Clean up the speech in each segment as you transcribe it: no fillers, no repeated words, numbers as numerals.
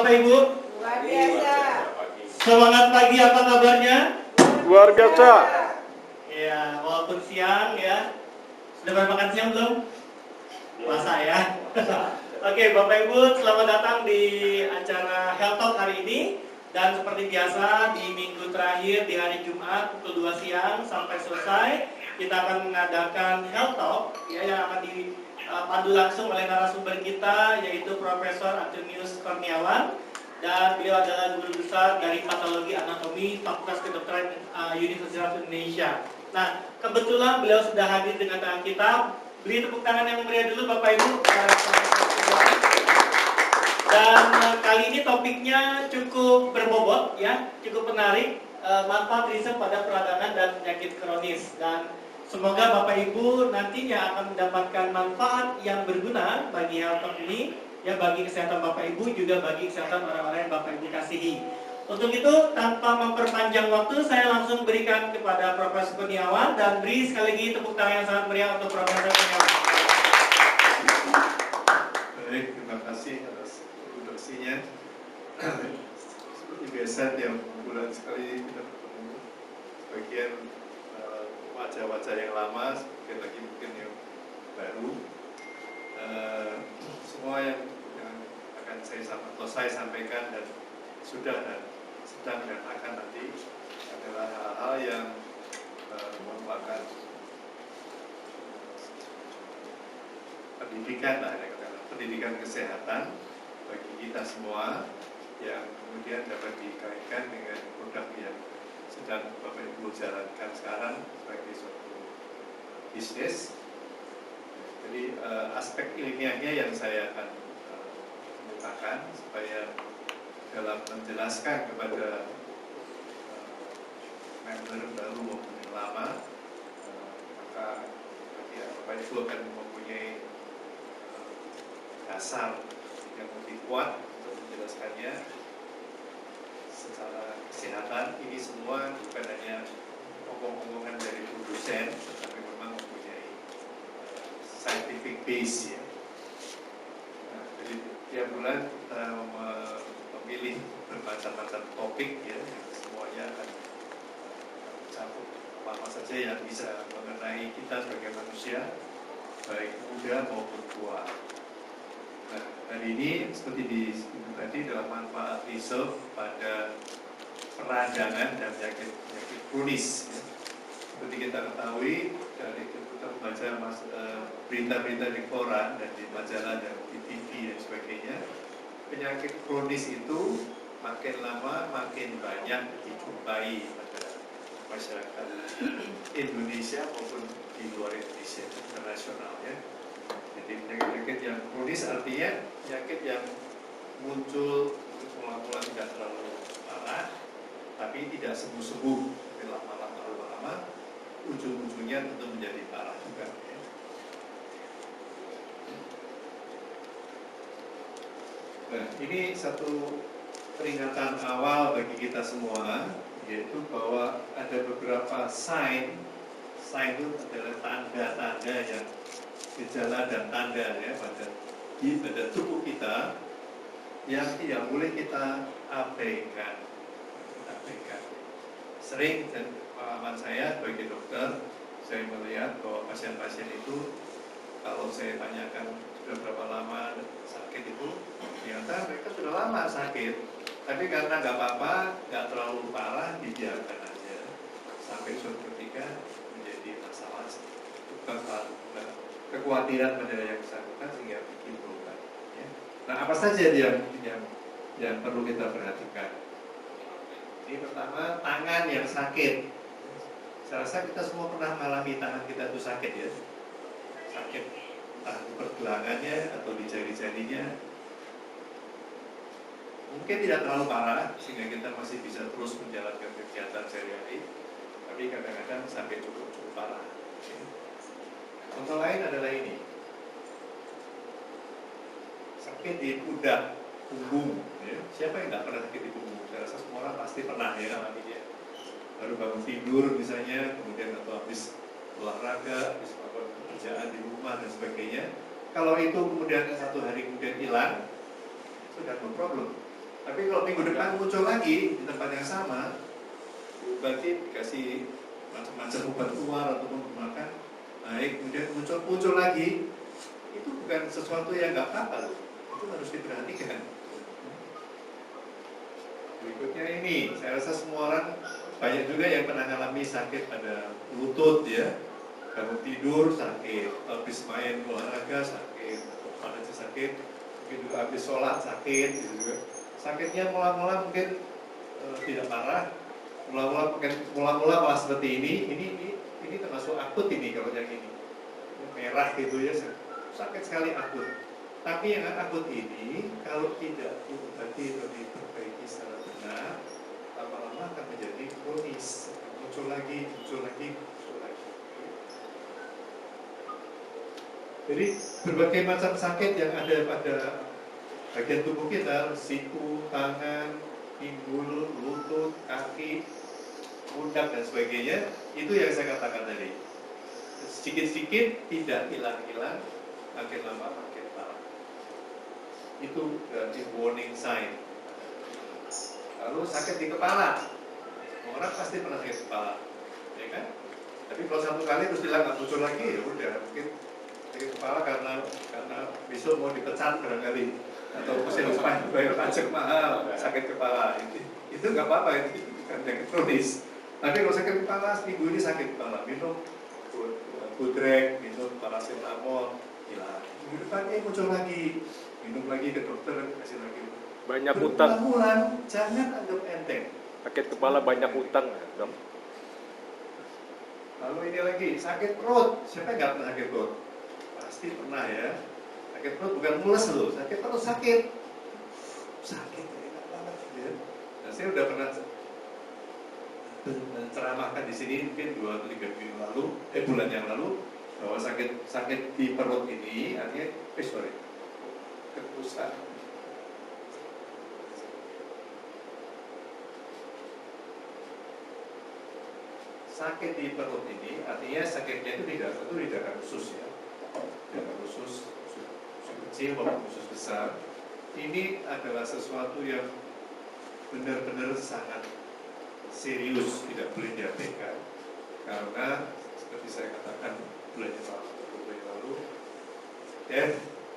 Bapak Ibu? Luar biasa. Semangat pagi, apa kabarnya? Luar biasa. Ya, walaupun siang ya. Sudah makan siang belum? Puasa ya. Oke, Bapak Ibu, selamat datang di acara Health Talk hari ini. Dan seperti biasa, di minggu terakhir di hari Jumat pukul 2 siang sampai selesai, kita akan mengadakan Health Talk ya, yang akan dipandu langsung oleh narasumber kita, yaitu Profesor Antonius Kurniawan. Dan beliau adalah guru besar dari Patologi Anatomi Fakultas Kedokteran Universitas Indonesia. Nah, kebetulan beliau sudah hadir dengan tangan kita. Beri tepuk tangan yang meriah dulu Bapak Ibu. Dan kali ini topiknya cukup berbobot ya, cukup menarik, manfaat riset pada peradangan dan penyakit kronis. Dan semoga Bapak Ibu nantinya akan mendapatkan manfaat yang berguna bagi health talk ini, ya, bagi kesehatan Bapak Ibu juga bagi kesehatan orang-orang yang Bapak Ibu kasihi. Untuk itu, tanpa memperpanjang waktu, saya langsung berikan kepada Profesor Kurniawan dan beri sekali lagi tepuk tangan yang sangat meriah untuk Profesor Kurniawan. Baik, terima kasih atas introduksinya. Seperti biasa, tiap bulan sekali kita bertemu. Sebagian wajah-wajah yang lama, sebagian lagi mungkin yang baru. Semua yang akan saya sampaikan dan sudah dan sedang dan akan nanti adalah hal-hal yang merupakan pendidikan pendidikan kesehatan bagi kita semua yang kemudian dapat dikaitkan dengan produk yang sedang Bapak Ibu jalankan sekarang sebagai suatu bisnis. Jadi aspek ilmiahnya yang saya akan kemukakan supaya dalam menjelaskan kepada member baru maupun yang lama, maka Bapak Ibu akan mempunyai dasar yang lebih kuat untuk menjelaskannya secara kesehatan. Ini semua bukan hanya omong-omongan dari produsen, tetapi memang mempunyai scientific base ya. Nah, jadi tiap bulan kita memilih bermacam-macam topik ya, yang semuanya akan mencakup apa saja yang bisa mengenai kita sebagai manusia, baik muda maupun tua. Nah, hari ini seperti disebut tadi adalah manfaat riset pada peradangan dan penyakit kronis. Ya. Seperti kita ketahui dari kita membaca berita-berita di koran dan di majalah dan di TV dan sebagainya, penyakit kronis itu makin lama makin banyak dijumpai pada masyarakat Indonesia maupun di luar Indonesia, internasional ya. Jadi penyakit yang kronis artinya penyakit yang muncul mula-mula tidak terlalu parah, tapi tidak sembuh-sembuh, tapi lama-lama ujung-ujungnya tentu menjadi parah juga. Ya. Nah, ini satu peringatan awal bagi kita semua, yaitu bahwa ada beberapa sign itu adalah tanda-tanda yang gejala dan tanda ya pada tubuh kita yang tidak boleh kita abaikan. Sering dan pengalaman saya sebagai dokter, saya melihat bahwa pasien-pasien itu kalau saya tanyakan sudah berapa lama sakit itu, ternyata mereka sudah lama sakit, tapi karena nggak apa-apa, nggak terlalu parah, dibiarkan aja sampai suatu ketika menjadi masalah, kekhawatiran pada yang bersangkutan sehingga timbulkan. Ya. Nah, apa saja yang perlu kita perhatikan? Ini pertama, tangan yang sakit. Saya rasa kita semua pernah mengalami tangan kita itu sakit ya, sakit entah di pergelangannya atau di jari-jarinya. Mungkin tidak terlalu parah sehingga kita masih bisa terus menjalankan kegiatan sehari-hari, tapi kadang-kadang sampai cukup parah. Contoh lain adalah ini, sakit di pundak, punggung. Ya. Siapa yang nggak pernah sakit di punggung? Saya rasa semua orang pasti pernah ya alami dia. Baru bangun tidur misalnya, kemudian atau habis olahraga, habis melakukan pekerjaan di rumah dan sebagainya. Kalau itu kemudian satu hari kemudian hilang, sudah no problem. kalau minggu depan muncul lagi di tempat yang sama, berarti dikasih macam-macam obat keluar ataupun makan, baik, kemudian muncul lagi, itu bukan sesuatu yang nggak apa-apa, itu harus diperhatikan. Berikutnya ini, saya rasa semua orang banyak juga yang pernah mengalami sakit pada lutut ya, bangun tidur sakit, habis main olahraga sakit, pada sakit, mungkin juga habis sholat sakit, gitu juga. Sakitnya mula-mula mungkin tidak parah, mula-mula malah seperti ini termasuk akut ini kalau yang ini merah gitu ya, sakit sekali akut. Tapi yang akut ini kalau tidak diobati atau diperbaiki secara benar, lama-lama akan menjadi kronis, muncul lagi. Jadi berbagai macam sakit yang ada pada bagian tubuh kita, siku, tangan, pinggul, lutut, kaki, pundak dan sebagainya, itu yang saya katakan tadi. Sedikit-sedikit tidak hilang-hilang, makin lama makin parah. Itu berarti warning sign. Lalu sakit di kepala, orang pasti pernah sakit kepala, ya kan? Tapi kalau satu kali terus hilang nggak muncul lagi, ya udah mungkin sakit kepala karena besok mau dipecat barangkali, atau mesti lupa bayar pajak mahal, sakit kepala itu nggak apa-apa, itu bukan penyakit kronis. Tapi kalau sakit kepala, minggu ini sakit kepala, minum Budrek, minum paracetamol, hilang. Minggu depannya muncul lagi, minum lagi ke dokter, kasih lagi. Banyak utang. Berbulan-bulan, jangan anggap enteng. Sakit kepala banyak utang, dok. Lalu ini lagi, sakit perut. Siapa yang nggak pernah sakit perut? Pasti pernah ya. Sakit perut bukan mules loh, sakit perut sakit. Sakit, enak banget ya. Nah, saya udah pernah ceramahkan di sini mungkin 2 atau 3 minggu lalu, bulan yang lalu, bahwa sakit di perut ini artinya, ketusan. Sakit di perut ini artinya sakitnya itu tidak khusus ya, tidak khusus kecil maupun khusus besar. Ini adalah sesuatu yang benar-benar sangat serius, tidak boleh diabaikan. Karena seperti saya katakan bulan yang lalu,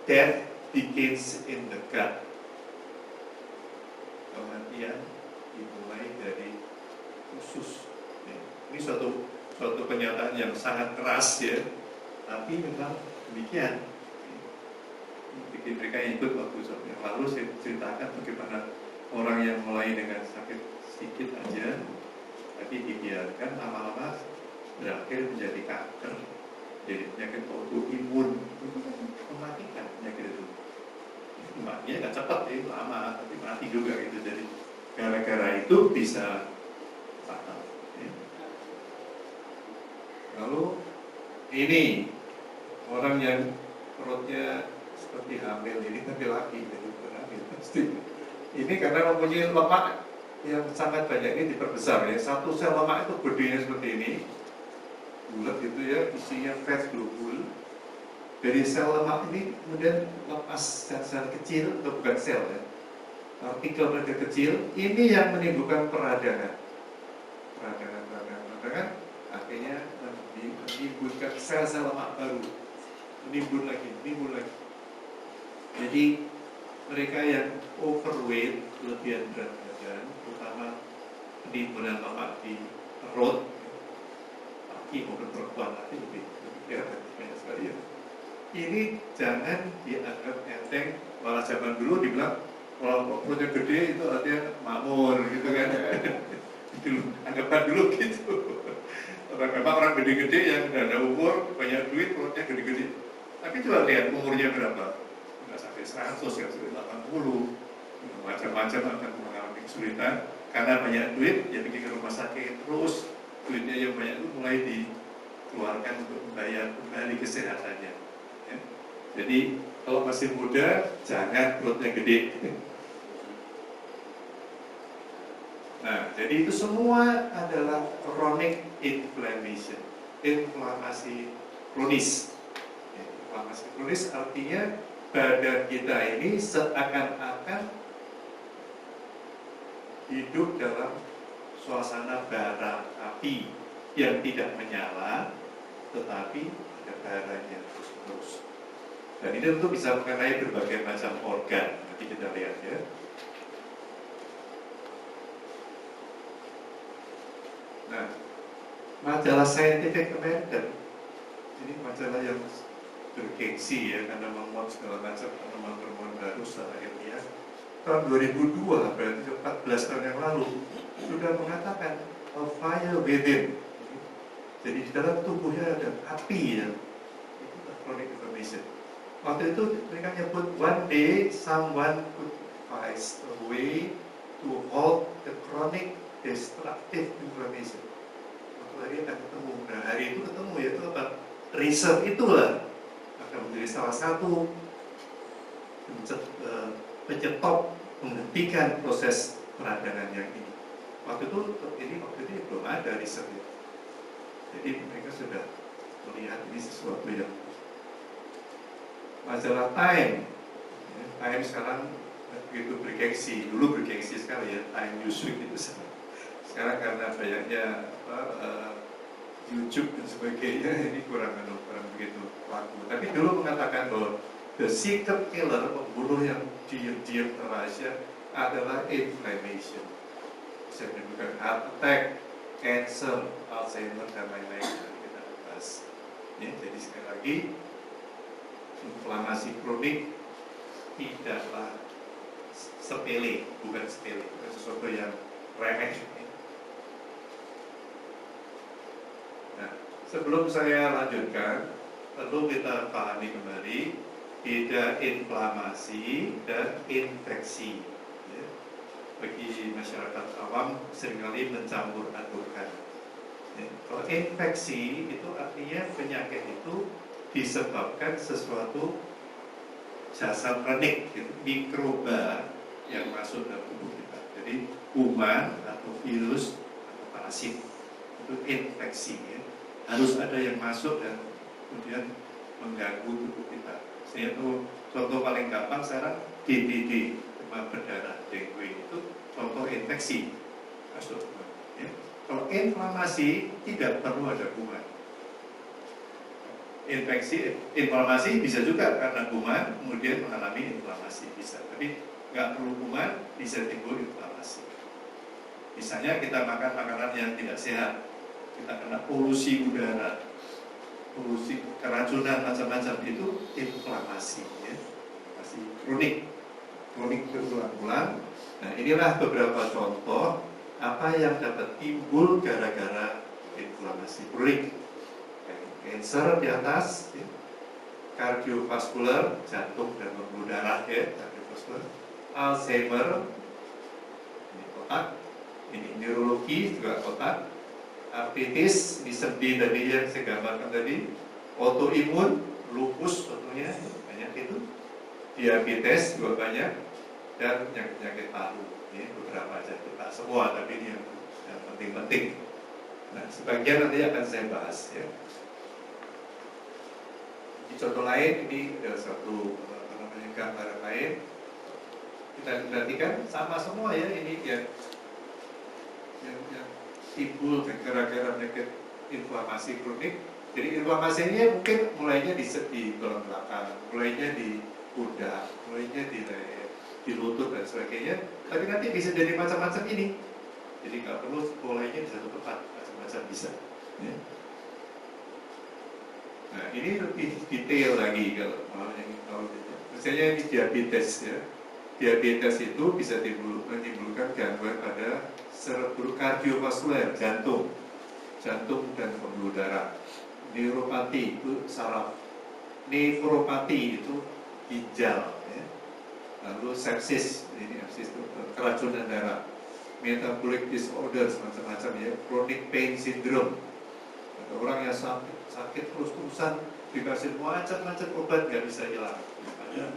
death begins in the gut. Kematian dimulai dari usus. Ini suatu kenyataan yang sangat keras ya, tapi memang demikian. Bikin mereka ikut waktu yang lalu saya ceritakan bagaimana orang yang mulai dengan sakit sedikit aja, tapi dibiarkan lama-lama berakhir menjadi kanker, jadi penyakit autoimun, itu kan mematikan penyakit itu. Matinya nggak cepat ya, lama, tapi mati juga gitu. Jadi gara-gara itu bisa fatal. Ya. Lalu ini orang yang perutnya seperti hamil ini, tapi laki jadi hamil pasti. Ini karena mempunyai lemak yang sangat banyak, ini diperbesar ya. Satu sel lemak itu gedenya seperti ini, bulat gitu ya, isinya fat globule. Dari sel lemak ini kemudian lepas sel-sel kecil, atau bukan sel ya, partikel-partikel kecil, ini yang menimbulkan peradangan, akhirnya menimbulkan sel-sel lemak baru, menimbul lagi. Jadi mereka yang overweight, kelebihan berat badan, terutama penimbunan lemak di perut, laki maupun perempuan, nanti lebih banyak sekali ya. Ini jangan dianggap enteng. Malah zaman dulu dibilang kalau perutnya gede itu artinya makmur gitu kan. Anggapan dulu gitu. Memang orang gede-gede yang udah ada umur, banyak duit, perutnya gede-gede. Tapi coba lihat umurnya berapa. Nggak sampai 100, nggak sampai 80. Macam-macam akan mengalami kesulitan. Karena banyak duit, ya pergi ke rumah sakit. Terus duitnya yang banyak itu mulai dikeluarkan untuk membayar kembali kesehatannya. Ya. Jadi kalau masih muda, jangan perutnya gede. Nah, jadi itu semua adalah chronic inflammation, inflamasi kronis. Inflamasi kronis artinya badan kita ini seakan-akan hidup dalam suasana bara api yang tidak menyala, tetapi ada baranya terus-terus. Dan ini tentu bisa mengenai berbagai macam organ. Nanti kita lihat ya. Nah, majalah Scientific American ini majalah yang bergengsi ya, karena memuat segala macam temuan-temuan baru secara ilmiah. Tahun 2002, berarti 14 tahun yang lalu, sudah mengatakan a fire within. Jadi di dalam tubuhnya ada api ya. Itu chronic inflammation. Waktu itu mereka nyebut one day someone could find a way to halt the chronic destructive inflammation. Waktu hari akan ketemu. Nah hari itu ketemu yaitu apa? Riset itulah akan menjadi salah satu penyetop menghentikan proses peradangan yang ini. Waktu itu belum ada risetnya. Jadi mereka sudah melihat ini sesuatu yang majalah Time sekarang begitu bergengsi, dulu bergengsi sekali ya, Time Newsweek itu sekarang karena banyaknya YouTube dan sebagainya ini kurang begitu laku. Tapi dulu mengatakan bahwa the secret killer, pembunuh yang diam-diam rahasia adalah inflammation. Bisa menimbulkan heart attack, cancer, Alzheimer dan lain-lain yang kita bahas. Ya, jadi sekali lagi inflamasi kronik tidaklah sepele, bukan sesuatu yang remeh. Nah, sebelum saya lanjutkan, perlu kita pahami kembali beda inflamasi dan infeksi. Ya. Bagi masyarakat awam seringkali mencampur adukkan. Ya. Kalau infeksi itu artinya penyakit itu disebabkan sesuatu jasad kronik, gitu, mikroba yang masuk dalam tubuh kita. Jadi kuman atau virus atau parasit itu infeksi. Ya. Harus ada yang masuk dan kemudian mengganggu tubuh kita. Itu contoh paling gampang sekarang DBD, demam berdarah, dengue itu contoh infeksi masuk. Ya. Kalau inflamasi tidak perlu ada kuman. Inflamasi bisa juga karena kuman kemudian mengalami inflamasi bisa, tapi nggak perlu kuman bisa timbul inflamasi. Misalnya kita makan makanan yang tidak sehat, kita kena polusi udara, polusi keracunan macam-macam, itu inflamasi ya, masih kronik berulang-ulang. Nah inilah beberapa contoh apa yang dapat timbul gara-gara inflamasi kronik. Cancer di atas, ya. Kardiovaskular, jantung dan pembuluh darah ya, kardiovaskular. Alzheimer, ini otak, ini neurologi juga otak. Artritis, ini sendi tadi yang saya gambarkan tadi. Autoimun, lupus tentunya banyak itu. Diabetes juga banyak, dan penyakit paru. Ini beberapa aja, kita semua, tapi ini yang penting-penting. Nah, sebagian nanti akan saya bahas ya. Contoh lain, ini ada satu gambaran lain. Kita perhatikan sama semua ya, ini yang timbul gara-gara penyakit inflamasi kronik. Jadi inflamasi ini mungkin mulainya di tulang belakang, mulainya di pundak, mulainya di leher, di lutut dan sebagainya. Tapi nanti bisa jadi macam-macam ini. Jadi nggak perlu mulainya di satu tempat, macam-macam bisa. Ya. Nah ini lebih detail lagi kalau misalnya ini diabetes ya. Diabetes itu bisa menimbulkan gangguan pada kardiovaskuler, jantung dan pembuluh darah. Neuropati itu saraf, nefropati itu ginjal, ya. Lalu sepsis, ini sepsis itu keracunan darah, metabolic disorders macam-macam ya, chronic pain syndrome. Ada orang yang sakit terus-terusan dikasih macam-macam obat nggak bisa hilang. Ada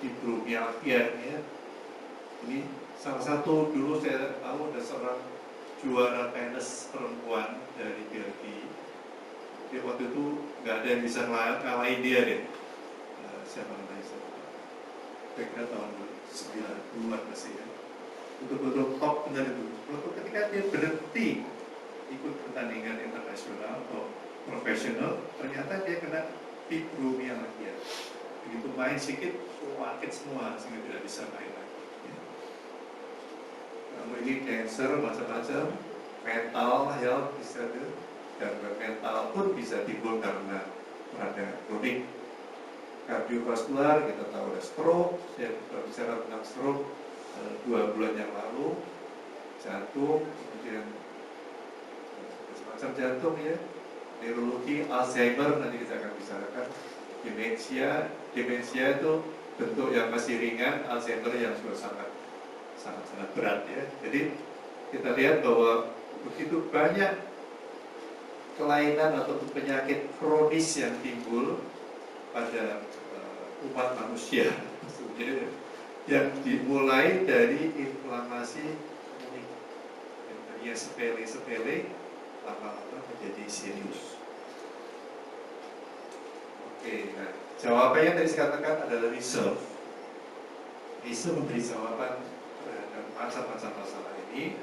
fibromialgia ya. Ini salah satu dulu saya tahu ada seorang juara tenis perempuan dari Belgia. Dia waktu itu nggak ada yang bisa ngalahin dia deh. Siapa namanya? Saya kira tahun 90-an masih ya. Betul-betul top benar itu. Kalau ketika dia berhenti ikut pertandingan internasional atau profesional, ternyata dia kena fibromialgia. Begitu main sedikit, sakit semua sehingga tidak bisa main lagi. Kamu ini cancer macam-macam, mental health bisa tuh, gangguan mental pun bisa timbul karena peradangan kronik. Kardiovaskular kita tahu ada stroke, saya bicara tentang stroke 2 bulan yang lalu, jantung, kemudian semacam jantung ya, neurologi, Alzheimer nanti kita akan bicarakan, demensia itu bentuk yang masih ringan, Alzheimer yang sudah sangat berat ya. Jadi kita lihat bahwa begitu banyak kelainan atau penyakit kronis yang timbul pada umat manusia. Jadi yang dimulai dari inflamasi kronik, yang tadinya sepele-sepele lama-lama menjadi serius. Oke, nah jawabannya tadi saya katakan adalah reserve. Reserve memberi jawaban terhadap macam-macam masalah ini.